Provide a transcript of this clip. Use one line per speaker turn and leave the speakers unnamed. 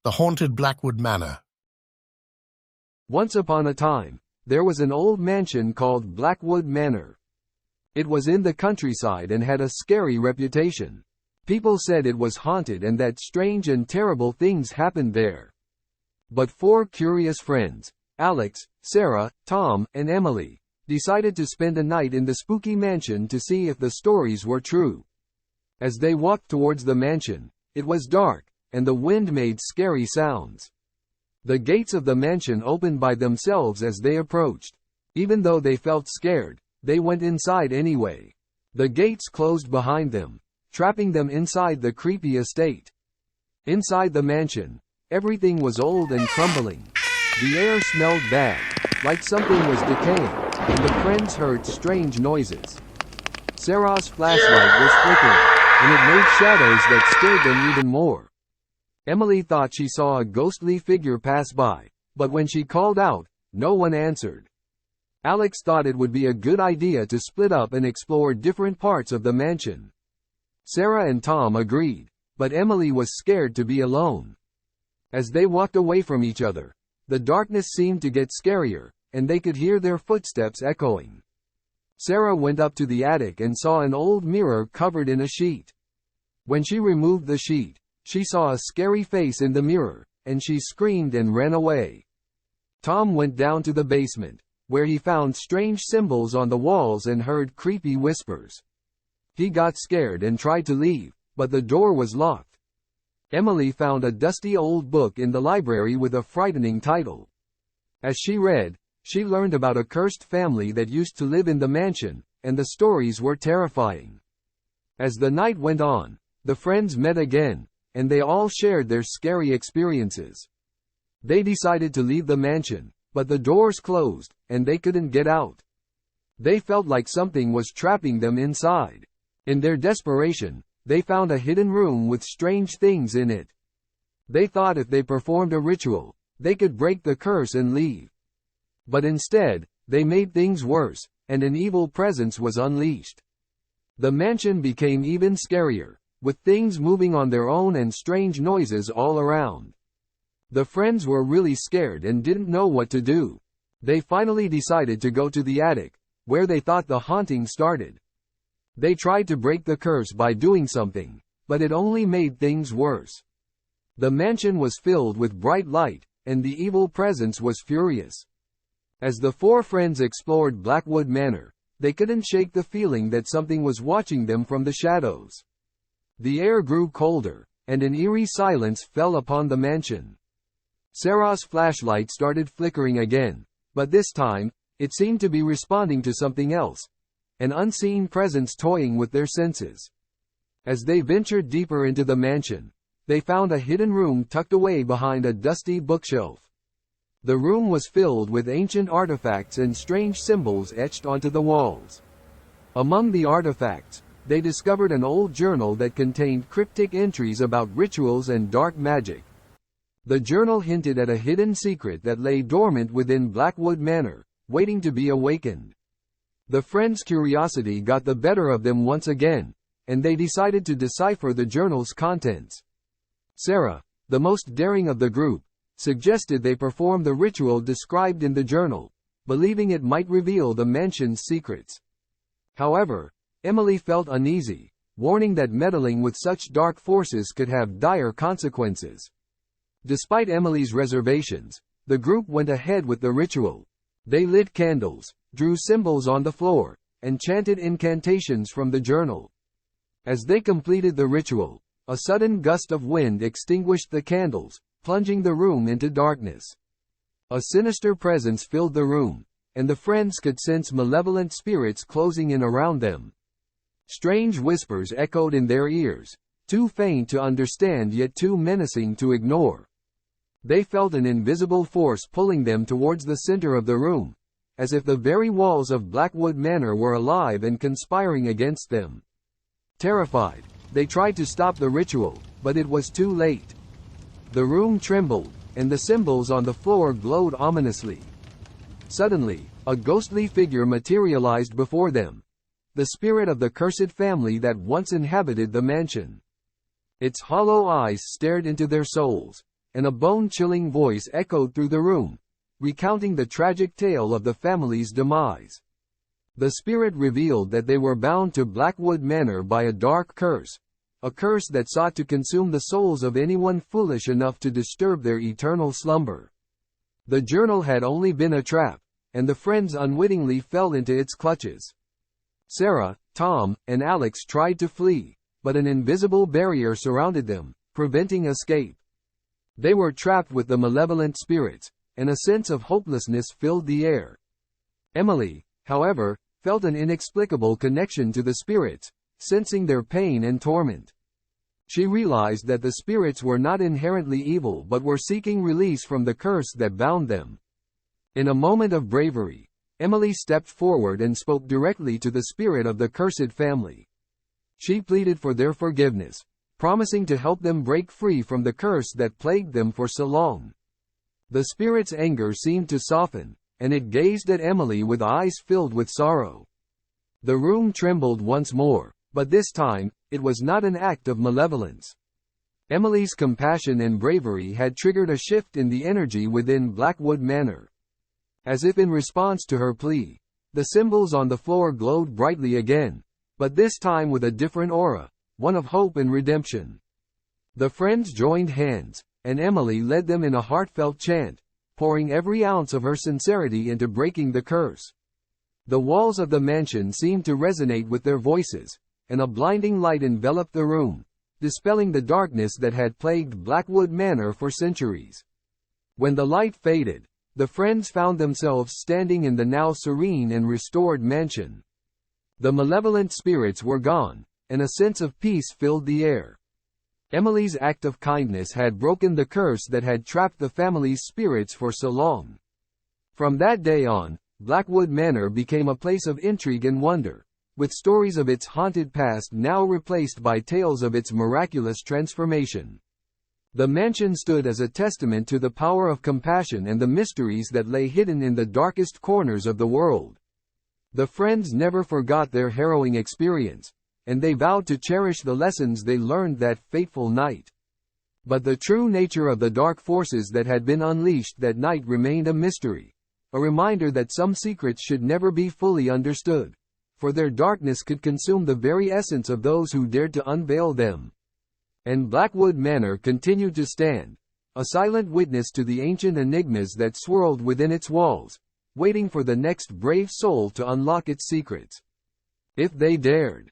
The Haunted Blackwood Manor.
Once upon a time, there was an old mansion called Blackwood Manor. It was in the countryside and had a scary reputation. People said it was haunted and that strange and terrible things happened there. But four curious friends, Alex, Sarah, Tom, and Emily, decided to spend a night in the spooky mansion to see if the stories were true. As they walked towards the mansion, it was dark, and the wind made scary sounds. The gates of the mansion opened by themselves as they approached. Even though they felt scared, they went inside anyway. The gates closed behind them, trapping them inside the creepy estate. Inside the mansion, everything was old and crumbling. The air smelled bad, like something was decaying, and the friends heard strange noises. Sarah's flashlight was flickering, and it made shadows that scared them even more. Emily thought she saw a ghostly figure pass by, but when she called out, no one answered. Alex thought it would be a good idea to split up and explore different parts of the mansion. Sarah and Tom agreed, but Emily was scared to be alone. As they walked away from each other, the darkness seemed to get scarier, and they could hear their footsteps echoing. Sarah went up to the attic and saw an old mirror covered in a sheet. When she removed the sheet, she saw a scary face in the mirror, and she screamed and ran away. Tom went down to the basement, where he found strange symbols on the walls and heard creepy whispers. He got scared and tried to leave, but the door was locked. Emily found a dusty old book in the library with a frightening title. As she read, she learned about a cursed family that used to live in the mansion, and the stories were terrifying. As the night went on, the friends met again, and they all shared their scary experiences. They decided to leave the mansion, but the doors closed, and they couldn't get out. They felt like something was trapping them inside. In their desperation, they found a hidden room with strange things in it. They thought if they performed a ritual, they could break the curse and leave. But instead, they made things worse, and an evil presence was unleashed. The mansion became even scarier, with things moving on their own and strange noises all around. The friends were really scared and didn't know what to do. They finally decided to go to the attic, where they thought the haunting started. They tried to break the curse by doing something, but it only made things worse. The mansion was filled with bright light, and the evil presence was furious. As the four friends explored Blackwood Manor, they couldn't shake the feeling that something was watching them from the shadows. The air grew colder, and an eerie silence fell upon the mansion. Sarah's flashlight started flickering again, but this time, it seemed to be responding to something else, an unseen presence toying with their senses. As they ventured deeper into the mansion, they found a hidden room tucked away behind a dusty bookshelf. The room was filled with ancient artifacts and strange symbols etched onto the walls. Among the artifacts, they discovered an old journal that contained cryptic entries about rituals and dark magic. The journal hinted at a hidden secret that lay dormant within Blackwood Manor, waiting to be awakened. The friends' curiosity got the better of them once again, and they decided to decipher the journal's contents. Sarah, the most daring of the group, suggested they perform the ritual described in the journal, believing it might reveal the mansion's secrets. However, Emily felt uneasy, warning that meddling with such dark forces could have dire consequences. Despite Emily's reservations, the group went ahead with the ritual. They lit candles, drew symbols on the floor, and chanted incantations from the journal. As they completed the ritual, a sudden gust of wind extinguished the candles, plunging the room into darkness. A sinister presence filled the room, and the friends could sense malevolent spirits closing in around them. Strange whispers echoed in their ears, too faint to understand yet too menacing to ignore. They felt an invisible force pulling them towards the center of the room, as if the very walls of Blackwood Manor were alive and conspiring against them. Terrified, they tried to stop the ritual, but it was too late. The room trembled, and the symbols on the floor glowed ominously. Suddenly, a ghostly figure materialized before them, the spirit of the cursed family that once inhabited the mansion. Its hollow eyes stared into their souls, and a bone-chilling voice echoed through the room, recounting the tragic tale of the family's demise. The spirit revealed that they were bound to Blackwood Manor by a dark curse, a curse that sought to consume the souls of anyone foolish enough to disturb their eternal slumber. The journal had only been a trap, and the friends unwittingly fell into its clutches. Sarah, Tom, and Alex tried to flee, but an invisible barrier surrounded them, preventing escape. They were trapped with the malevolent spirits, and a sense of hopelessness filled the air. Emily, however, felt an inexplicable connection to the spirits, sensing their pain and torment. She realized that the spirits were not inherently evil but were seeking release from the curse that bound them. In a moment of bravery, Emily stepped forward and spoke directly to the spirit of the cursed family. She pleaded for their forgiveness, promising to help them break free from the curse that plagued them for so long. The spirit's anger seemed to soften, and it gazed at Emily with eyes filled with sorrow. The room trembled once more, but this time, it was not an act of malevolence. Emily's compassion and bravery had triggered a shift in the energy within Blackwood Manor. As if in response to her plea, the symbols on the floor glowed brightly again, but this time with a different aura, one of hope and redemption. The friends joined hands, and Emily led them in a heartfelt chant, pouring every ounce of her sincerity into breaking the curse. The walls of the mansion seemed to resonate with their voices, and a blinding light enveloped the room, dispelling the darkness that had plagued Blackwood Manor for centuries. When the light faded, the friends found themselves standing in the now serene and restored mansion. The malevolent spirits were gone, and a sense of peace filled the air. Emily's act of kindness had broken the curse that had trapped the family's spirits for so long. From that day on, Blackwood Manor became a place of intrigue and wonder, with stories of its haunted past now replaced by tales of its miraculous transformation. The mansion stood as a testament to the power of compassion and the mysteries that lay hidden in the darkest corners of the world. The friends never forgot their harrowing experience, and they vowed to cherish the lessons they learned that fateful night. But the true nature of the dark forces that had been unleashed that night remained a mystery, a reminder that some secrets should never be fully understood, for their darkness could consume the very essence of those who dared to unveil them. And Blackwood Manor continued to stand, a silent witness to the ancient enigmas that swirled within its walls, waiting for the next brave soul to unlock its secrets. If they dared.